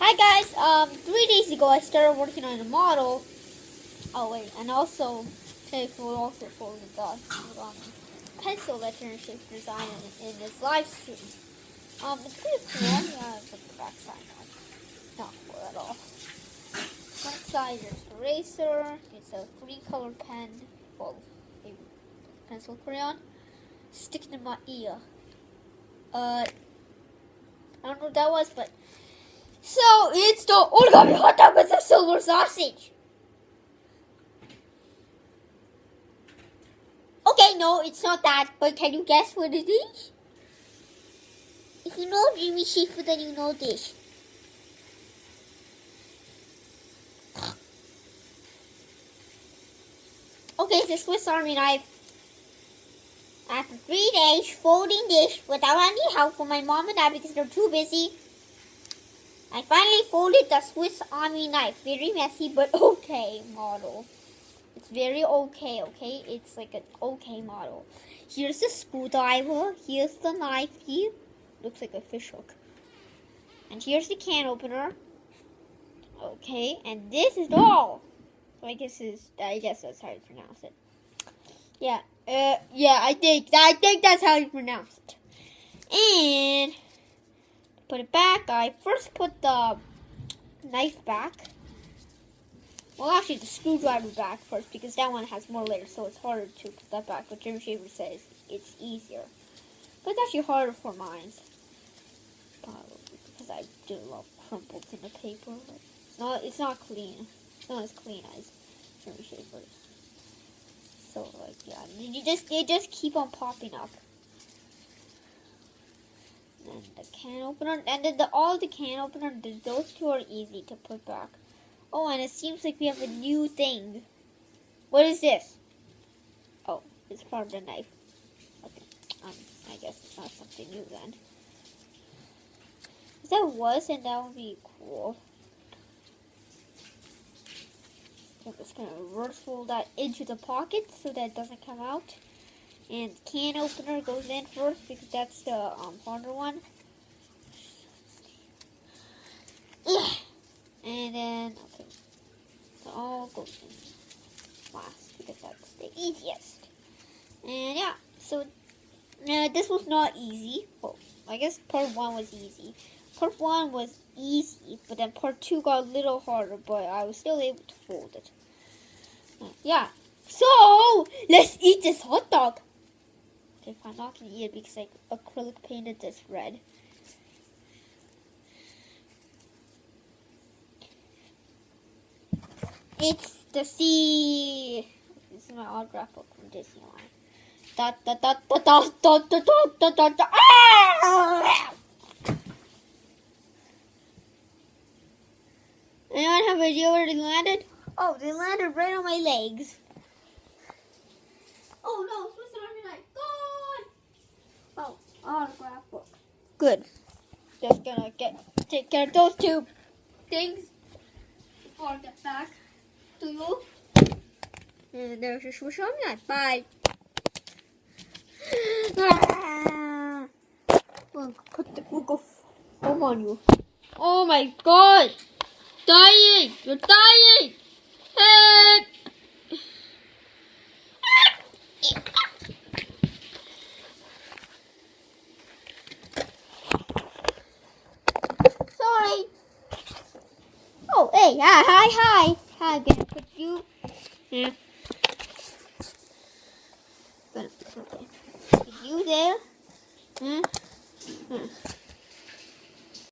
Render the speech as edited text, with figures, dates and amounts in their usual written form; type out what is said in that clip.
Hi guys, 3 days ago I started working on a model. Oh wait, and also today we'll also for the pencil that Jeremy Shafer designed in this live stream. It's pretty cool. Yeah, it's like the back side. Not cool at all. Front side is eraser. It's a 3-color pen. Well, a pencil crayon. Stick it in my ear. I don't know what that was, but so it's the origami hot dog with a silver sausage. Okay, no, it's not that, but can you guess what it is? If you know Jeremy Shafer, then you know this. Okay, it's a Swiss Army knife. After 3 days folding this without any help from my mom and dad because they're too busy, I finally folded the Swiss Army knife. Very messy, but okay model. It's very okay, okay? It's like an okay model. Here's the screwdriver. Here's the knife here. Looks like a fish hook. And here's the can opener. Okay, and this is all. So I guess that's how you pronounce it. Yeah, I think that's how you pronounce it. And to put it back, I first put the knife back. Well, actually, the screwdriver back first because that one has more layers, so it's harder to put that back. But Jeremy Shafer says it's easier, but it's actually harder for mine. Probably because I did a lot of crumbles in the paper. It's not clean. It's not as clean as Jeremy Shafer's. So like yeah, they just keep on popping up. And the can opener, and then all the can opener, those two are easy to put back. Oh, and it seems like we have a new thing. What is this? Oh, it's part of the knife. Okay, I guess it's not something new then. If that was, then that would be cool. I'm just gonna reverse fold that into the pocket so that it doesn't come out. And the can opener goes in first because that's the harder one. Yeah. And then, okay, so all goes in last because that's the easiest. And yeah, so this was not easy. Well, I guess part 1 was easy. Part 1 was easy, but then part 2 got a little harder, but I was still able to fold it. Yeah, so let's eat this hot dog. Okay, if I'm not gonna eat it because I acrylic painted this red. It's the sea. This is my autograph book from Disneyland. Da da da da da da da da da da. Ah! Anyone have a idea where they landed? Oh, they landed right on my legs. Oh no, Swiss Army knife gone. Oh, autograph book. Good. Just gonna take care of those two things before I get back to you. And there's a Swiss Army knife. Bye. We'll go home on you. Oh my God! Dying! You're dying! Help! Sorry. Oh, hey, hi. I'm gonna put you. Yeah. Gonna put you there.